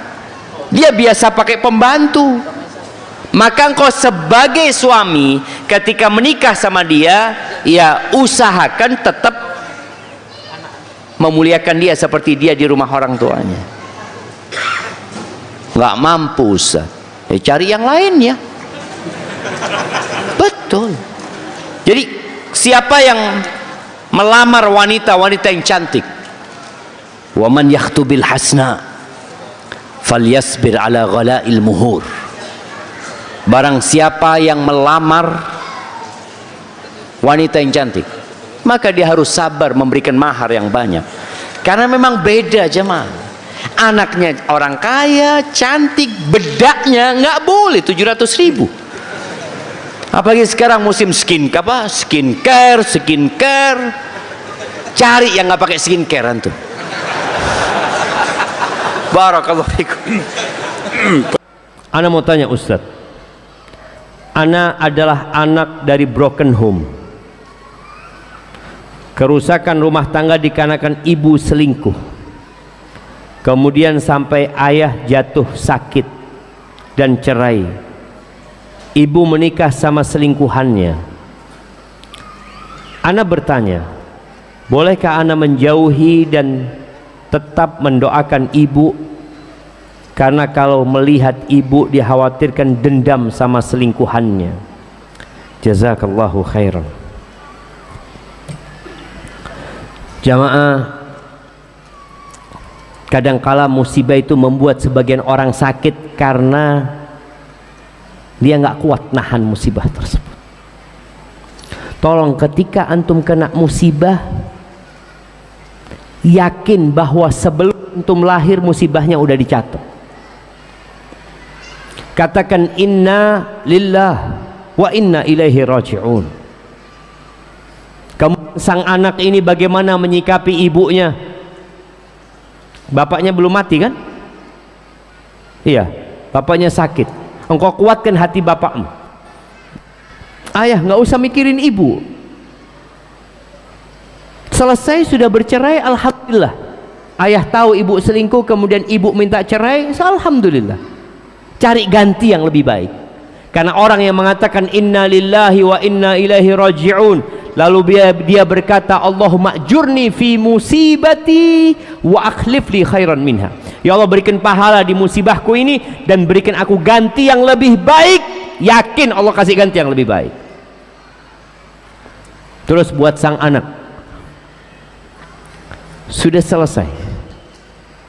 dia biasa pakai pembantu, maka engkau sebagai suami ketika menikah sama dia, ya usahakan tetap memuliakan dia seperti dia di rumah orang tuanya. Nggak mampu Ustaz, ya cari yang lain ya. Betul. Jadi siapa yang melamar wanita-wanita yang cantik, wa man yakhtubil hasna falyasbir ala ghala'il muhur. Barang siapa yang melamar wanita yang cantik, maka dia harus sabar memberikan mahar yang banyak. Karena memang beda jemaah. Anaknya orang kaya, cantik, bedaknya nggak boleh 700.000. Apalagi sekarang musim skincare. Cari yang nggak pakai skincare tuh. Barakallahu fikum. Ana mau tanya Ustaz. Ana adalah anak dari broken home. Kerusakan rumah tangga dikarenakan ibu selingkuh. Kemudian sampai ayah jatuh sakit dan cerai. Ibu menikah sama selingkuhannya. Ana bertanya, bolehkah ana menjauhi dan tetap mendoakan ibu? Karena kalau melihat ibu dikhawatirkan dendam sama selingkuhannya. Jazakallahu khairan. Jamaah, kadangkala musibah itu membuat sebagian orang sakit karena dia nggak kuat nahan musibah tersebut. Tolong ketika antum kena musibah, yakin bahwa sebelum antum lahir musibahnya udah dicatat. Katakan inna lillah wa inna ilaihi raji'un. Kamu sang anak ini bagaimana menyikapi ibunya? Bapaknya belum mati kan? Iya, bapaknya sakit. Engkau kuatkan hati bapakmu. Ayah nggak usah mikirin ibu. Selesai sudah bercerai, alhamdulillah. Ayah tahu ibu selingkuh, kemudian ibu minta cerai, alhamdulillah. Cari ganti yang lebih baik. Karena orang yang mengatakan inna lillahi wa inna ilaihi raji'un, lalu dia berkata Allahumma ajurni fi musibati wa akhlif li khairan minha. Ya Allah, berikan pahala di musibahku ini dan berikan aku ganti yang lebih baik. Yakin Allah kasih ganti yang lebih baik. Terus buat sang anak, sudah selesai,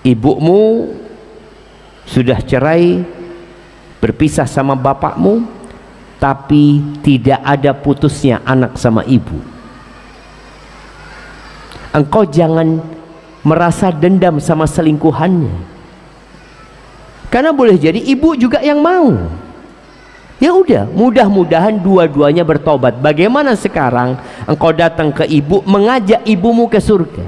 ibumu sudah cerai, berpisah sama bapakmu, tapi tidak ada putusnya anak sama ibu. Engkau jangan merasa dendam sama selingkuhannya, karena boleh jadi ibu juga yang mau. Ya udah, mudah-mudahan dua-duanya bertobat. Bagaimana sekarang engkau datang ke ibu, mengajak ibumu ke surga?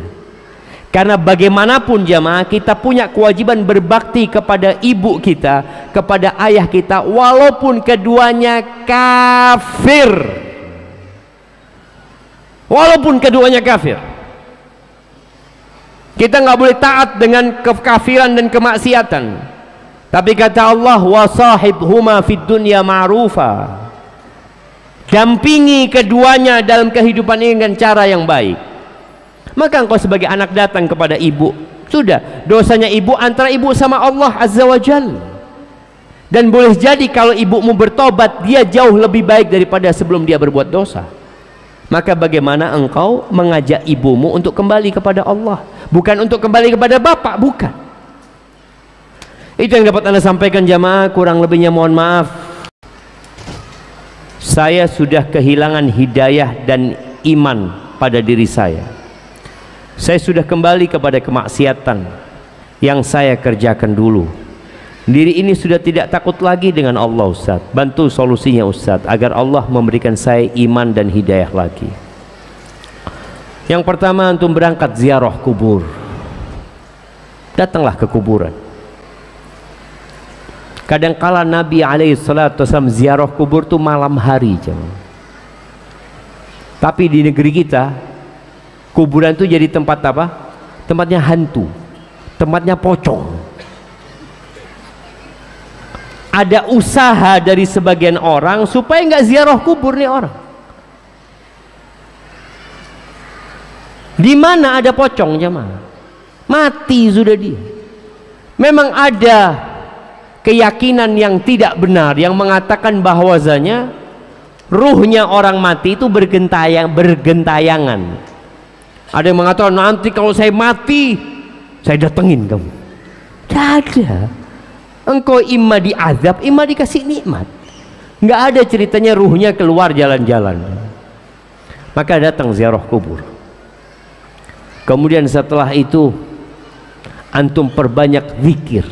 Karena bagaimanapun jamaah, kita punya kewajiban berbakti kepada ibu kita, kepada ayah kita, walaupun keduanya kafir. Walaupun keduanya kafir, kita nggak boleh taat dengan kekafiran dan kemaksiatan. Tapi kata Allah, wasahibhuma fid dunya ma'rufa. Dampingi keduanya dalam kehidupan ini dengan cara yang baik. Maka engkau sebagai anak datang kepada ibu, sudah, dosanya ibu antara ibu sama Allah Azza wa Jalla. Dan boleh jadi kalau ibumu bertobat, dia jauh lebih baik daripada sebelum dia berbuat dosa. Maka bagaimana engkau mengajak ibumu untuk kembali kepada Allah, bukan untuk kembali kepada bapak, bukan. Itu yang dapat Anda sampaikan jamaah, kurang lebihnya mohon maaf. Saya sudah kehilangan hidayah dan iman pada diri saya. Saya sudah kembali kepada kemaksiatan yang saya kerjakan dulu. Diri ini sudah tidak takut lagi dengan Allah. Ustaz, bantu solusinya Ustaz, agar Allah memberikan saya iman dan hidayah lagi. Yang pertama, antum berangkat ziarah kubur. Datanglah ke kuburan. Kadangkala Nabi SAW ziarah kubur itu malam hari, tapi di negeri kita kuburan itu jadi tempat apa? Tempatnya hantu, tempatnya pocong. Ada usaha dari sebagian orang supaya nggak ziarah kubur nih orang. Di mana ada pocong jemaah? Mati sudah dia. Memang ada keyakinan yang tidak benar yang mengatakan bahwasanya ruhnya orang mati itu bergentayangan. Ada yang mengatakan nanti kalau saya mati saya datengin kamu. Tidak ada. Engkau imma diazab, imma dikasih nikmat. Nggak ada ceritanya ruhnya keluar jalan-jalan. Maka datang ziarah kubur. Kemudian setelah itu antum perbanyak zikir.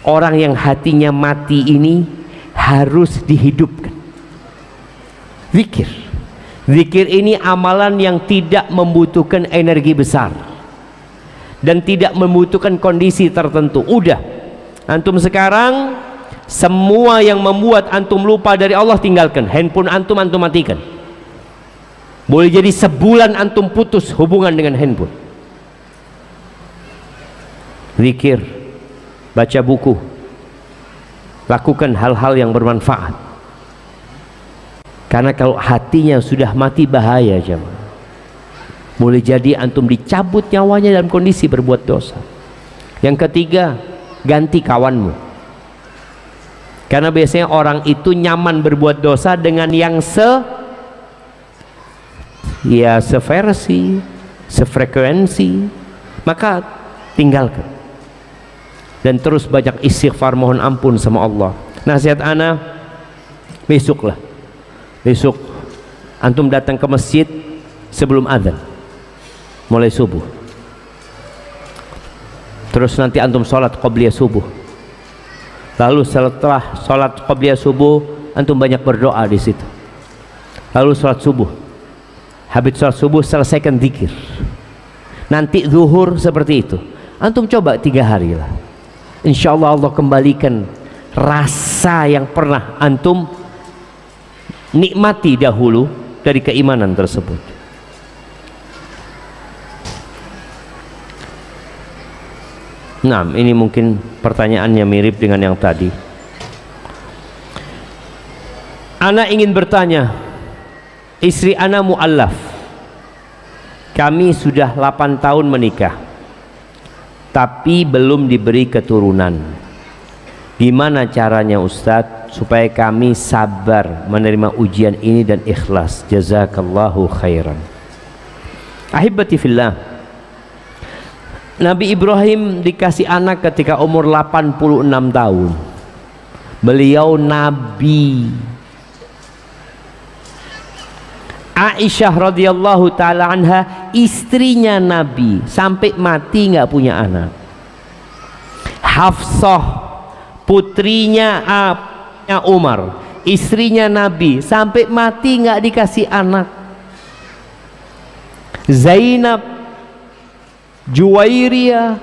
Orang yang hatinya mati ini harus dihidupkan. Zikir. Zikir ini amalan yang tidak membutuhkan energi besar dan tidak membutuhkan kondisi tertentu. Udah, antum sekarang semua yang membuat antum lupa dari Allah tinggalkan. Handphone antum matikan. Boleh jadi sebulan antum putus hubungan dengan handphone. Zikir, baca buku, lakukan hal-hal yang bermanfaat. Karena kalau hatinya sudah mati bahaya jemaah. Boleh jadi antum dicabut nyawanya dalam kondisi berbuat dosa. Yang ketiga, ganti kawanmu. Karena biasanya orang itu nyaman berbuat dosa dengan yang seversi, sefrekuensi, maka tinggalkan. Dan terus banyak istighfar, mohon ampun sama Allah. Nasihat ana, besok antum datang ke masjid sebelum adzan, mulai subuh. Terus nanti antum sholat qobliyah subuh. Lalu setelah sholat qobliyah subuh, antum banyak berdoa di situ. Lalu sholat subuh. Habis sholat subuh selesaikan zikir. Nanti zuhur seperti itu. Antum coba 3 hari lah. Insya Allah Allah kembalikan rasa yang pernah antum nikmati dahulu dari keimanan tersebut. Nah, ini mungkin pertanyaannya mirip dengan yang tadi. Ana ingin bertanya, istri ana mu'allaf. Kami sudah 8 tahun menikah, tapi belum diberi keturunan. Gimana caranya Ustadz supaya kami sabar menerima ujian ini dan ikhlas? Jazakallahu khairan. Ahibati fillah, Nabi Ibrahim dikasih anak ketika umur 86 tahun. Beliau nabi. Aisyah radhiyallahu taala anha istrinya Nabi sampai mati nggak punya anak. Hafsah putrinya Umar, istrinya Nabi sampai mati nggak dikasih anak. Zainab, Juwairiyah,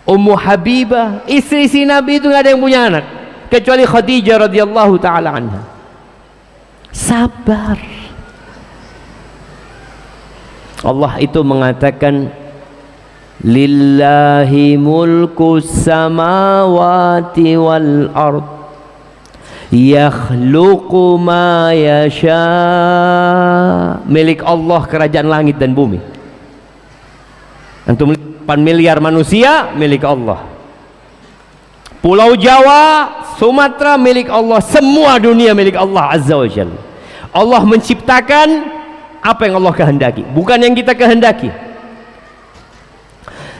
Ummu Habibah, istri si Nabi itu nggak ada yang punya anak kecuali Khadijah radhiyallahu taala anha. Sabar. Allah itu mengatakan lillahi mulku samawati wal ard yakhluqu ma yasha. Milik Allah kerajaan langit dan bumi. Antum 8 miliar manusia milik Allah. Pulau Jawa, Sumatera milik Allah, semua dunia milik Allah Azza wa Jalla. Allah menciptakan apa yang Allah kehendaki, bukan yang kita kehendaki.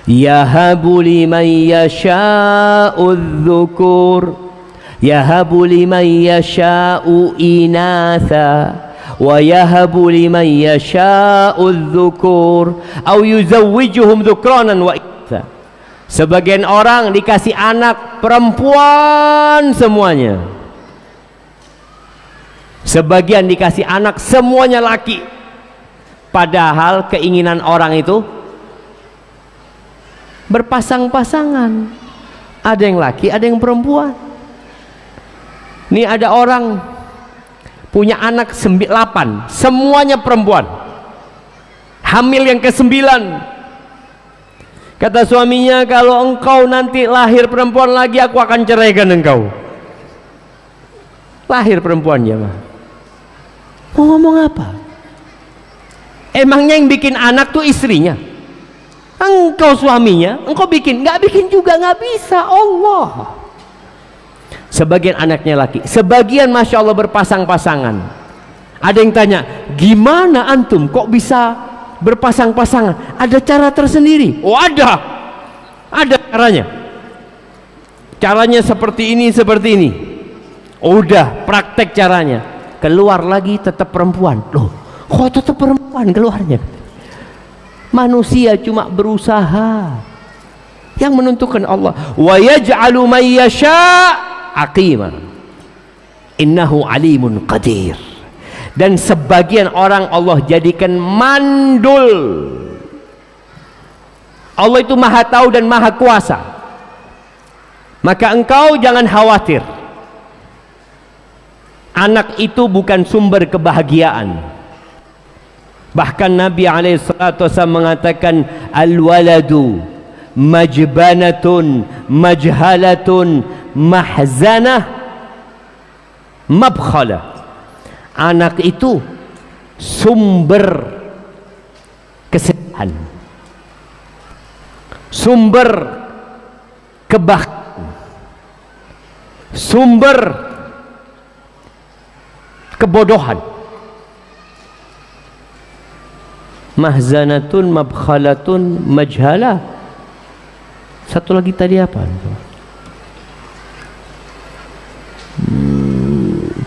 Yahabu liman yasha'u dzukur, yahabu liman yasha'u inatha, wa yahabu liman yasha'u dzukur, au yuzawwijuhum dzukranan wa inatha. Sebagian orang dikasih anak perempuan semuanya, sebagian dikasih anak semuanya laki. Padahal keinginan orang itu berpasang-pasangan. Ada yang laki, ada yang perempuan. Ini ada orang punya anak 8, semuanya perempuan. Hamil yang ke-9. Kata suaminya, kalau engkau nanti lahir perempuan lagi, aku akan ceraikan engkau. Lahir perempuannya mah. Mau ngomong apa? Emangnya yang bikin anak tuh istrinya? Engkau suaminya, engkau bikin? Nggak bikin juga, nggak bisa. Allah. Sebagian anaknya laki, sebagian masya Allah berpasang-pasangan. Ada yang tanya, gimana antum kok bisa berpasang-pasangan? Ada cara tersendiri? Oh ada caranya. Caranya seperti ini, seperti ini. Udah praktek caranya. Keluar lagi tetap perempuan. Loh, kok tetap perempuan keluarnya? Manusia cuma berusaha. Yang menentukan Allah. Wa yaj'alu man yasha' aqima. Innahu alimun qadir. Dan sebagian orang Allah jadikan mandul. Allah itu maha tahu dan maha kuasa. Maka engkau jangan khawatir. Anak itu bukan sumber kebahagiaan. Bahkan Nabi SAW mengatakan, al-waladu majbanatun majhalatun mahzanah mabkhalah. Anak itu sumber kesedihan, sumber kebahagiaan, sumber kebodohan. Mahzanatun mabkhalatun majhalah. Satu lagi tadi apa?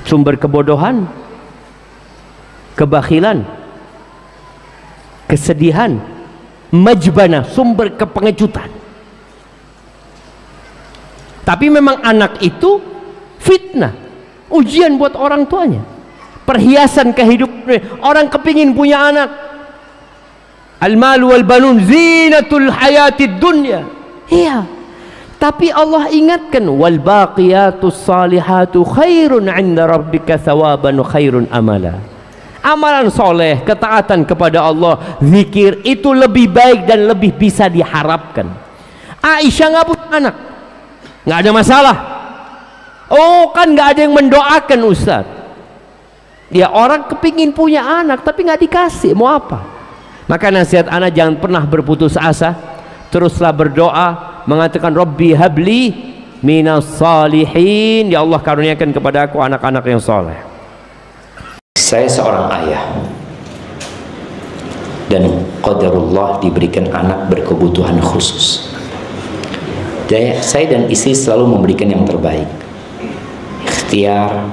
Sumber kebodohan, kebakhilan, kesedihan, majbana, sumber kepengecutan. Tapi memang anak itu fitnah, ujian buat orang tuanya, perhiasan kehidupan. Orang kepingin punya anak. Al-mal wal banun zinatul hayatid dunya. Iya. Tapi Allah ingatkan, wal baqiyatus salihatu khairun 'inda rabbika thawaban khairun amala. Amalan soleh, ketaatan kepada Allah, zikir itu lebih baik dan lebih bisa diharapkan. Aisyah nggak punya anak, nggak ada masalah. Oh kan nggak ada yang mendoakan Ustaz. Ya orang kepingin punya anak tapi nggak dikasih, mau apa? Maka nasihat anak, jangan pernah berputus asa, teruslah berdoa, mengatakan Rabbi habli minas salihin, ya Allah karuniakan kepada aku anak-anak yang soleh. Saya seorang ayah dan qadarullah diberikan anak berkebutuhan khusus. Saya dan istri selalu memberikan yang terbaik, ikhtiar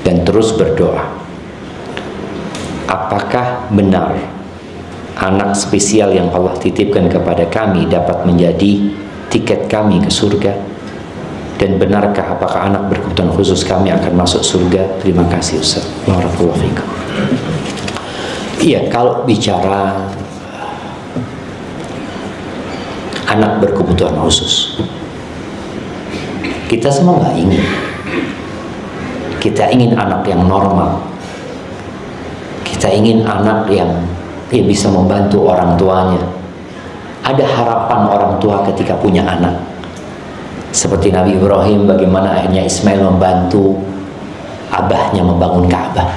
dan terus berdoa. Apakah benar anak spesial yang Allah titipkan kepada kami dapat menjadi tiket kami ke surga? Dan benarkah apakah anak berkebutuhan khusus kami akan masuk surga? Terima kasih Ustaz. Barakallahu fikum. Iya, kalau bicara anak berkebutuhan khusus, kita semua nggak ingin. Kita ingin anak yang normal. Kita ingin anak yang bisa membantu orang tuanya. Ada harapan orang tua ketika punya anak. Seperti Nabi Ibrahim, bagaimana akhirnya Ismail membantu abahnya membangun Ka'bah.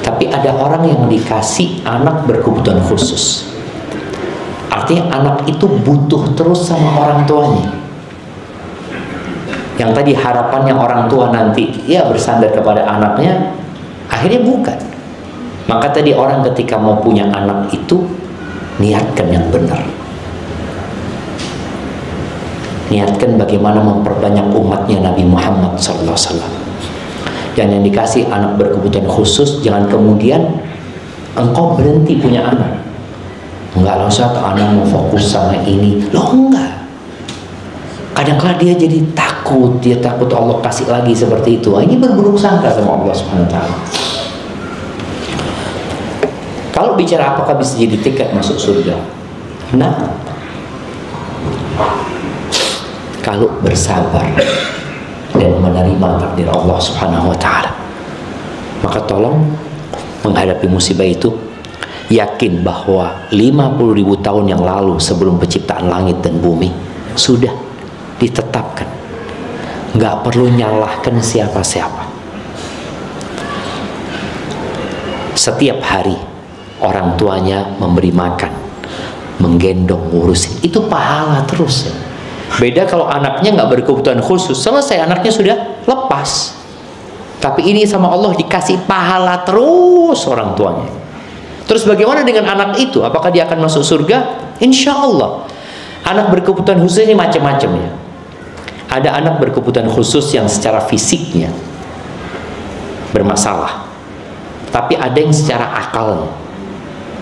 Tapi ada orang yang dikasih anak berkebutuhan khusus. Artinya anak itu butuh terus sama orang tuanya. Yang tadi harapannya orang tua nanti ya bersandar kepada anaknya, akhirnya bukan. Maka tadi orang ketika mau punya anak itu niatkan yang benar. Niatkan bagaimana memperbanyak umatnya Nabi Muhammad SAW. Dan yang dikasih anak berkebutuhan khusus, jangan kemudian engkau berhenti punya anak. Enggak loh Ustaz, anak mau fokus sama ini. Loh enggak. Kadang-kadang dia jadi takut, dia takut Allah kasih lagi seperti itu. Ini berburuk sangka sama Allah Subhanahu wa taala. Kalau bicara apakah bisa jadi tiket masuk surga? Nah, kalau bersabar dan menerima takdir Allah Subhanahu wa taala, maka tolong menghadapi musibah itu yakin bahwa 50.000 tahun yang lalu sebelum penciptaan langit dan bumi sudah ditetapkan. Nggak perlu nyalahkan siapa-siapa. Setiap hari orang tuanya memberi makan, menggendong, ngurusin, itu pahala terus ya. Beda kalau anaknya nggak berkebutuhan khusus, selesai anaknya sudah lepas. Tapi ini sama Allah dikasih pahala terus orang tuanya. Terus bagaimana dengan anak itu? Apakah dia akan masuk surga? Insya Allah. Anak berkebutuhan khusus ini macam-macam ya. Ada anak berkebutuhan khusus yang secara fisiknya bermasalah, tapi ada yang secara akalnya.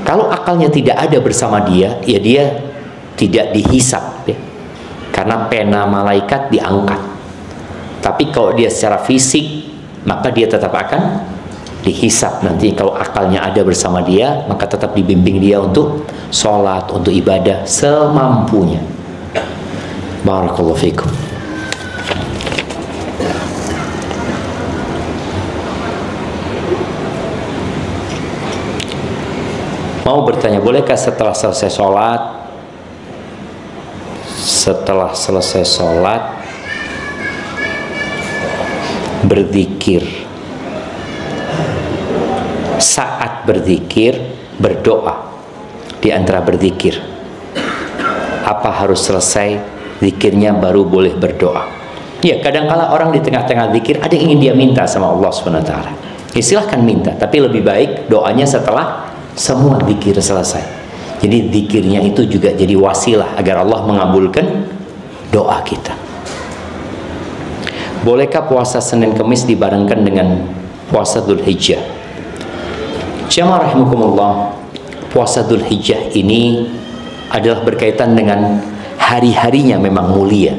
Kalau akalnya tidak ada bersama dia, ya dia tidak dihisap ya. Karena pena malaikat diangkat. Tapi kalau dia secara fisik maka dia tetap akan dihisap nanti. Kalau akalnya ada bersama dia, maka tetap dibimbing dia untuk sholat, untuk ibadah semampunya. Barakallahu fikum. Mau bertanya, bolehkah setelah selesai sholat berzikir? Saat berzikir berdoa di antara berzikir, apa harus selesai zikirnya baru boleh berdoa? Ya, kadangkala orang di tengah-tengah zikir ada yang ingin dia minta sama Allah SWT. Ya silahkan minta, tapi lebih baik doanya setelah semua zikir selesai. Jadi zikirnya itu juga jadi wasilah agar Allah mengabulkan doa kita. Bolehkah puasa Senin Kemis dibarengkan dengan puasa Dzulhijjah? Jamaah rahimakumullah, puasa Dzulhijjah ini adalah berkaitan dengan hari-harinya memang mulia.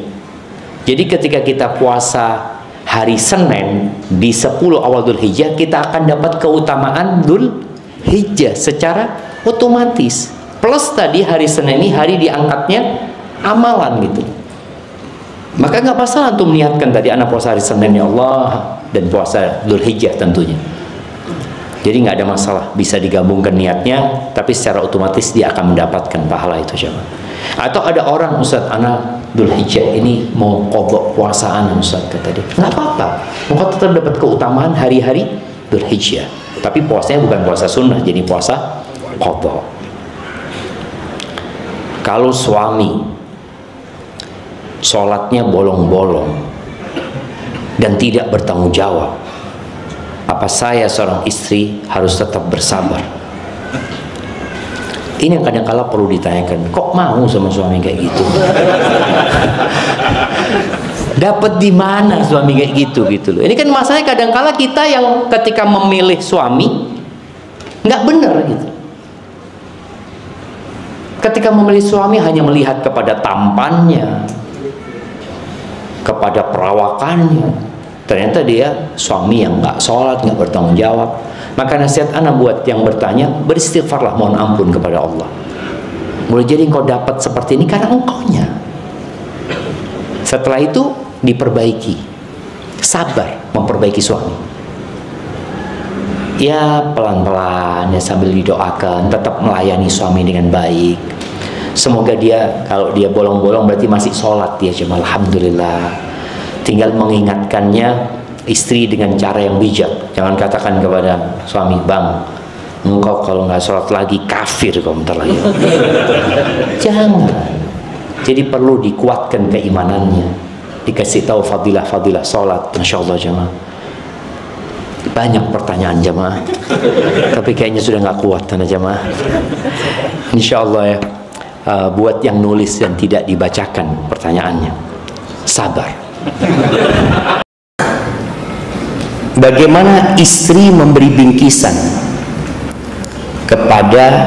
Jadi ketika kita puasa hari Senin di 10 awal Dzulhijjah, kita akan dapat keutamaan Dzulhijjah secara otomatis. Plus tadi hari Senin ini hari diangkatnya amalan gitu. Maka nggak masalah untuk meniatkan tadi anak puasa hari Senin ya Allah, dan puasa Dzulhijjah tentunya. Jadi nggak ada masalah, bisa digabungkan niatnya, tapi secara otomatis dia akan mendapatkan pahala itu jemaah. Atau ada orang, Ustaz, anak Dzulhijjah ini mau qadha puasa anak, Ustaz, kata dia. Nggak apa-apa, maka tetap dapat keutamaan hari-hari Dzulhijjah. Tapi puasanya bukan puasa sunnah, jadi puasa qadha. Kalau suami sholatnya bolong-bolong dan tidak bertanggung jawab, apa saya seorang istri harus tetap bersabar? Ini yang kadang-kala perlu ditanyakan. Kok mau sama suami kayak gitu? Dapat di mana suami kayak gitu loh? Ini kan masalahnya kadang-kala kita yang ketika memilih suami nggak benar gitu. Ketika memilih suami hanya melihat kepada tampannya, kepada perawakannya. Ternyata dia suami yang nggak sholat, nggak bertanggung jawab. Maka nasihat anak buat yang bertanya, beristighfarlah, mohon ampun kepada Allah. Boleh jadi engkau dapat seperti ini karena engkaunya. Setelah itu diperbaiki, sabar memperbaiki suami. Ya pelan-pelan, ya sambil didoakan, tetap melayani suami dengan baik. Semoga dia, kalau dia bolong-bolong berarti masih sholat dia, cuma alhamdulillah. Tinggal mengingatkannya istri dengan cara yang bijak. Jangan katakan kepada suami, bang, engkau kalau nggak sholat lagi kafir kau bentar lagi. Jangan. Jadi perlu dikuatkan keimanannya, dikasih tahu fadilah-fadilah sholat. Masya Allah jemaah. Banyak pertanyaan jemaah, tapi kayaknya sudah nggak kuat karena jemaah. Insya Allah ya, buat yang nulis dan tidak dibacakan pertanyaannya, sabar. Bagaimana istri memberi bingkisan kepada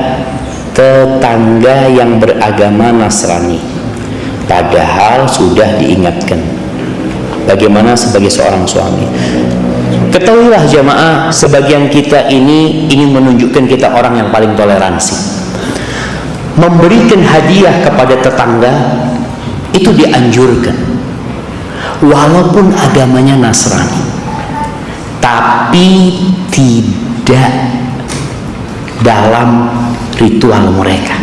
tetangga yang beragama Nasrani padahal sudah diingatkan? Bagaimana sebagai seorang suami? Ketahuilah jamaah, sebagian kita ini ingin menunjukkan kita orang yang paling toleransi. Memberikan hadiah kepada tetangga itu dianjurkan, walaupun agamanya Nasrani, tapi tidak dalam ritual mereka.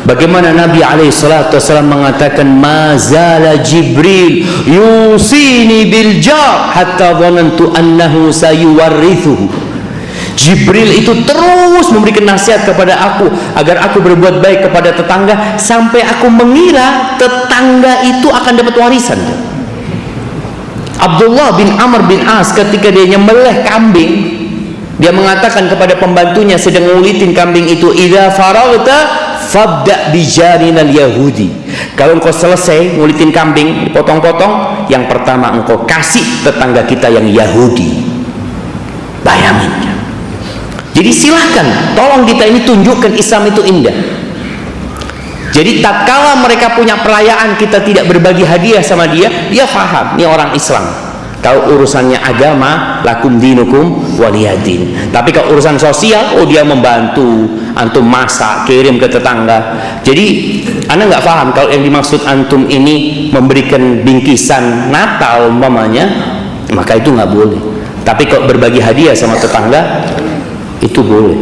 Bagaimana Nabi SAW mengatakan, mazala Jibril yusini bil jar hatta dhanantu annahu sayuwarrithuhu. Jibril itu terus memberikan nasihat kepada aku agar aku berbuat baik kepada tetangga, sampai aku mengira tetangga itu akan dapat warisan. Abdullah bin Amr bin As ketika dia nyembelih kambing, dia mengatakan kepada pembantunya sedang ngulitin kambing itu, idza faraghta fabda bijarinal yahudi. Kalau engkau selesai ngulitin kambing, dipotong-potong, yang pertama engkau kasih tetangga kita yang Yahudi. Bayangin. Jadi silahkan, tolong kita ini tunjukkan Islam itu indah. Jadi tatkala mereka punya perayaan kita tidak berbagi hadiah sama dia, dia faham, ini orang Islam. Kalau urusannya agama, lakum dinukum waliyadin. Tapi kalau urusan sosial, oh dia membantu, antum masak, kirim ke tetangga. Jadi Anda nggak paham kalau yang dimaksud antum ini memberikan bingkisan Natal umpamanya, maka itu nggak boleh. Tapi kalau berbagi hadiah sama tetangga, itu boleh.